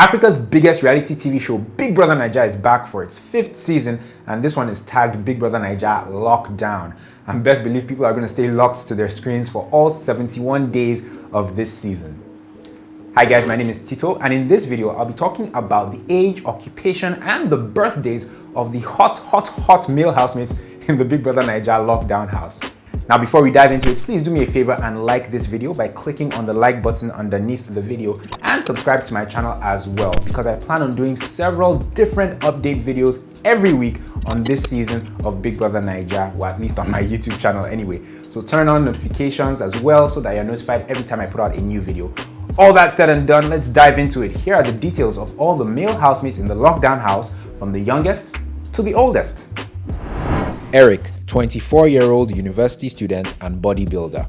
Africa's biggest reality TV show, Big Brother Naija, is back for its 5th season, and this one is tagged Big Brother Naija Lockdown. And best believe people are going to stay locked to their screens for all 71 days of this season. Hi guys, my name is Tito, and in this video I'll be talking about the age, occupation, and the birthdays of the hot male housemates in the Big Brother Naija Lockdown house. Now before we dive into it, please do me a favor and like this video by clicking on the like button underneath the video and subscribe to my channel as well, because I plan on doing several different update videos every week on this season of Big Brother Naija, or at least on my YouTube channel anyway. So turn on notifications as well so that you're notified every time I put out a new video. All that said and done, let's dive into it. Here are the details of all the male housemates in the lockdown house, from the youngest to the oldest. Eric, 24-year-old university student and bodybuilder.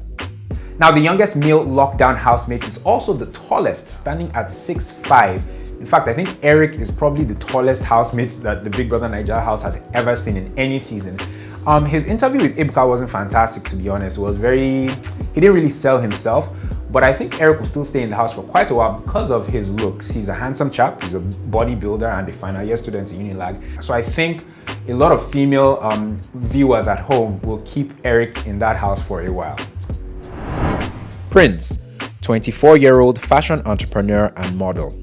Now, the youngest male lockdown housemate is also the tallest, standing at 6'5". In fact, I think Eric is probably the tallest housemate that the Big Brother Naija house has ever seen in any season. His interview with Ebuka wasn't fantastic, to be honest. He didn't really sell himself, but I think Eric will still stay in the house for quite a while because of his looks. He's a handsome chap, he's a bodybuilder and a final year student in Unilag. So I think a lot of female viewers at home will keep Eric in that house for a while. Prince, 24-year-old fashion entrepreneur and model.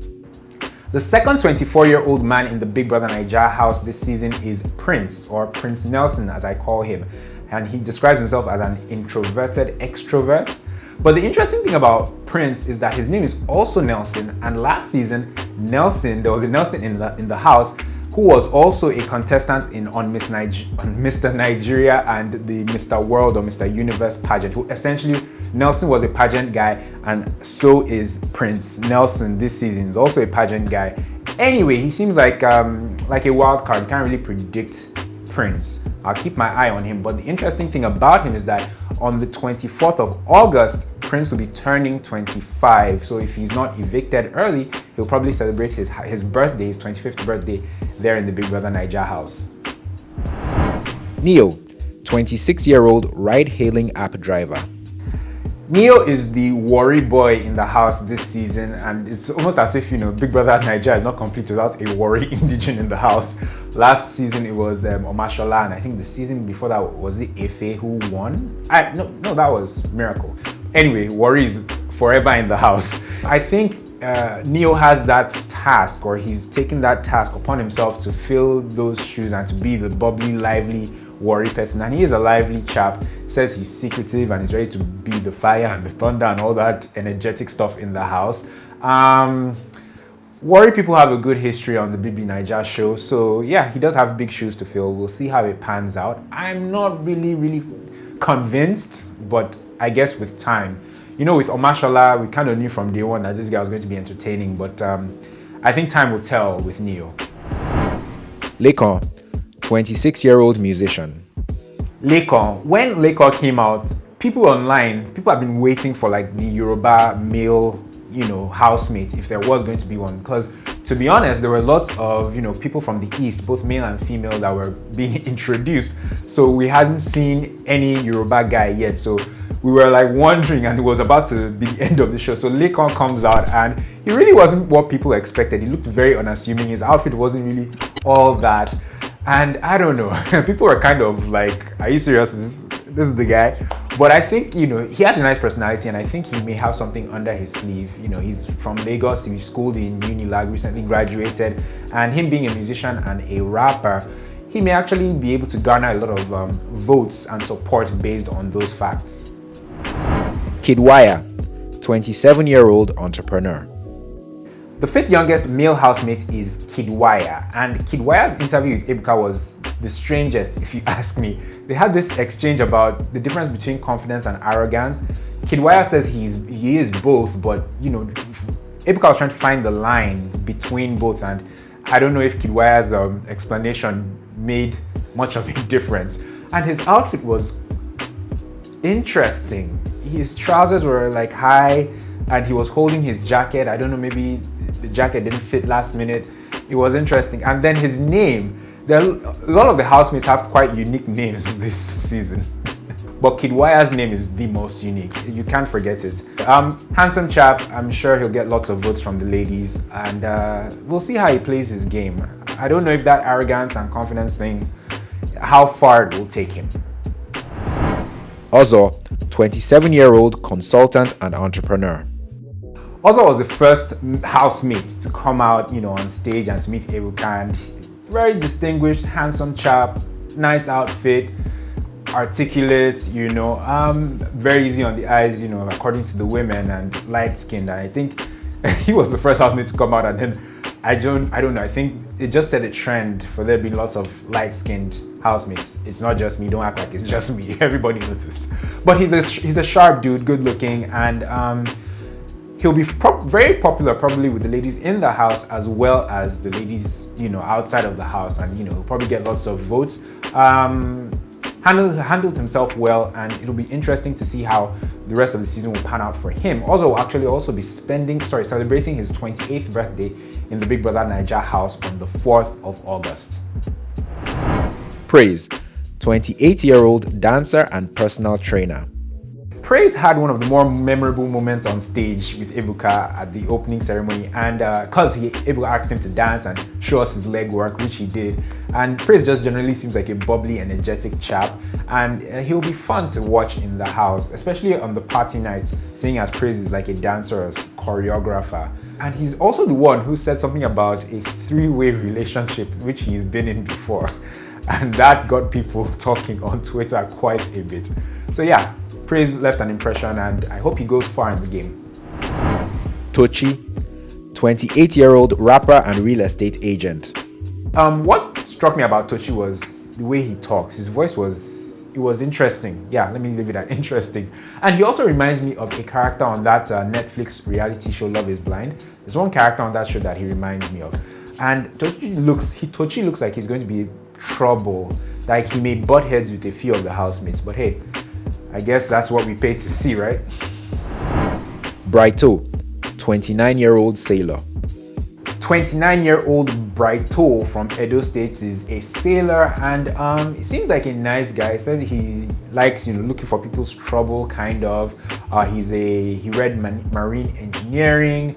The second 24-year-old man in the Big Brother Naija house this season is Prince, or Prince Nelson as I call him. And he describes himself as an introverted extrovert. But the interesting thing about Prince is that his name is also Nelson, and last season, there was a Nelson in the house who was also a contestant on Mr. Nigeria and the Mr. World or Mr. Universe pageant, who essentially, Nelson was a pageant guy, and so is Prince Nelson this season. He's also a pageant guy. Anyway, he seems like a wild card. You can't really predict Prince. I'll keep my eye on him. But the interesting thing about him is that on the 24th of August, Prince will be turning 25. So if he's not evicted early, he'll probably celebrate his birthday, his 25th birthday, there in the Big Brother Naija house. Neo, 26-year-old ride-hailing app driver. Neo is the worry boy in the house this season, and it's almost as if, Big Brother Naija is not complete without a worry indigene in the house. Last season it was Omashola, and I think the season before that was it Efe who won? No, that was Miracle. Anyway, worry is forever in the house. I think Neo has that task, or he's taken that task upon himself to fill those shoes and to be the bubbly, lively, worry person. And he is a lively chap. Says he's secretive and he's ready to be the fire and the thunder and all that energetic stuff in the house. Worry people have a good history on the BBNAIJA show, so yeah, he does have big shoes to fill. We'll see how it pans out. I'm not really convinced, but I guess with time. With Omashola, we kind of knew from day one that this guy was going to be entertaining, but I think time will tell with Neo. Laikon, 26-year-old musician. Laikon. When Laikon came out, people have been waiting for like the Yoruba male, housemate, if there was going to be one. Because to be honest, there were lots of, people from the East, both male and female, that were being introduced. So we hadn't seen any Yoruba guy yet. So we were like wondering, and it was about to be the end of the show. So Laikon comes out, and he really wasn't what people expected. He looked very unassuming. His outfit wasn't really all that. And I don't know, people were kind of like, are you serious? This is the guy? But I think, he has a nice personality, and I think he may have something under his sleeve. He's from Lagos, he schooled in Unilag, recently graduated, and him being a musician and a rapper, he may actually be able to garner a lot of votes and support based on those facts. Kidwara, 27-year-old entrepreneur. The 5th youngest male housemate is Kidwara, and Kidwara's interview with Ebuka was the strangest, if you ask me. They had this exchange about the difference between confidence and arrogance. Kidwara says he is both, but Ebuka was trying to find the line between both, and I don't know if Kidwara's explanation made much of a difference. And his outfit was interesting. His trousers were like high, and he was holding his jacket. I don't know, maybe the jacket didn't fit last minute. It was interesting. And then his name, a lot of the housemates have quite unique names this season. But Kidwara's name is the most unique. You can't forget it. Handsome chap. I'm sure he'll get lots of votes from the ladies, and we'll see how he plays his game. I don't know if that arrogance and confidence thing, how far it will take him. Ozo, 27-year-old consultant and entrepreneur. Ozo was the first housemate to come out, on stage and to meet Ebuka, and very distinguished, handsome chap, nice outfit, articulate, very easy on the eyes, according to the women, and light-skinned. I think he was the first housemate to come out, and then I don't know. I think it just set a trend for there being lots of light-skinned housemates. It's not just me. Don't act like it's just me. Everybody noticed. But he's a sharp dude, good-looking, and he'll be very popular probably with the ladies in the house as well as the ladies, outside of the house, and he'll probably get lots of votes. Handled himself well, and it'll be interesting to see how the rest of the season will pan out for him. Also, will actually also be celebrating his 28th birthday in the Big Brother Naija house on the 4th of August. Praise, 28-year-old dancer and personal trainer. Praise had one of the more memorable moments on stage with Ebuka at the opening ceremony, and because Ebuka asked him to dance and show us his leg work, which he did. And Praise just generally seems like a bubbly, energetic chap, and he'll be fun to watch in the house, especially on the party nights, seeing as Praise is like a dancer or choreographer. And he's also the one who said something about a three-way relationship, which he's been in before, and that got people talking on Twitter quite a bit. So yeah, Praise left an impression, and I hope he goes far in the game. Tochi, 28-year-old rapper and real estate agent. What struck me about Tochi was the way he talks. His voice was interesting. Yeah, let me leave it at interesting. And he also reminds me of a character on that Netflix reality show Love is Blind. There's one character on that show that he reminds me of. And Tochi looks like he's going to be trouble. Like he may butt heads with a few of the housemates, but hey, I guess that's what we pay to see, right? Brighto, 29-year-old sailor. 29-year-old Brighto from Edo State is a sailor, and he seems like a nice guy. He says he likes, looking for people's trouble, kind of. He read marine engineering,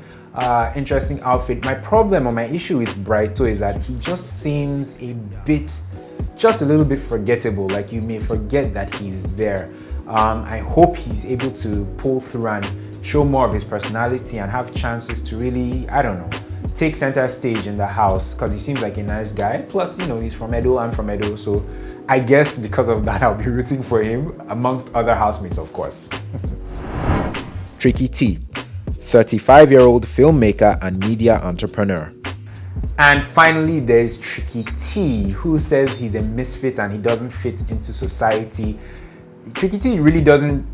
interesting outfit. My problem or my issue with Brighto is that he just seems just a little bit forgettable. Like you may forget that he's there. I hope he's able to pull through and show more of his personality and have chances to really, take center stage in the house, because he seems like a nice guy. Plus, he's from Edo, I'm from Edo, so I guess because of that, I'll be rooting for him amongst other housemates, of course. Tricky T, 35-year-old filmmaker and media entrepreneur. And finally, there's Tricky T, who says he's a misfit and he doesn't fit into society. Tricky T really doesn't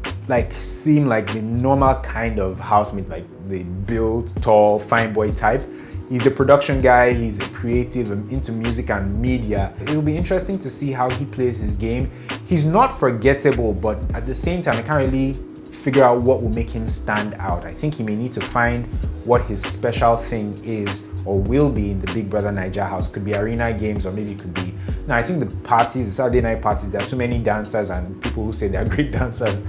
seem like the normal kind of housemate, like the built, tall, fine boy type. He's a production guy, he's a creative, into music and media. It'll be interesting to see how he plays his game. He's not forgettable, but at the same time, I can't really figure out what will make him stand out. I think he may need to find what his special thing is or will be in the Big Brother Naija house. Could be arena games, or maybe it could be... Now, I think the Saturday night parties, there are too many dancers and people who say they're great dancers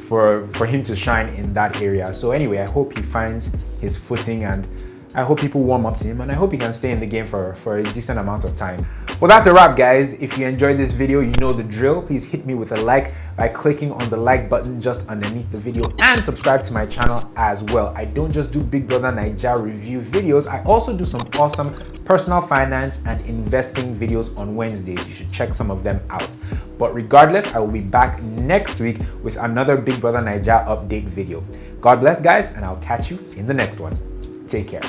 for him to shine in that area. So anyway, I hope he finds his footing, and I hope people warm up to him, and I hope he can stay in the game for a decent amount of time. Well, that's a wrap, guys. If you enjoyed this video, you know the drill. Please hit me with a like by clicking on the like button just underneath the video, and subscribe to my channel as well. I don't just do Big Brother Naija review videos. I also do some awesome personal finance and investing videos on Wednesdays. You should check some of them out. But regardless, I will be back next week with another Big Brother Naija update video. God bless, guys, and I'll catch you in the next one. Take care.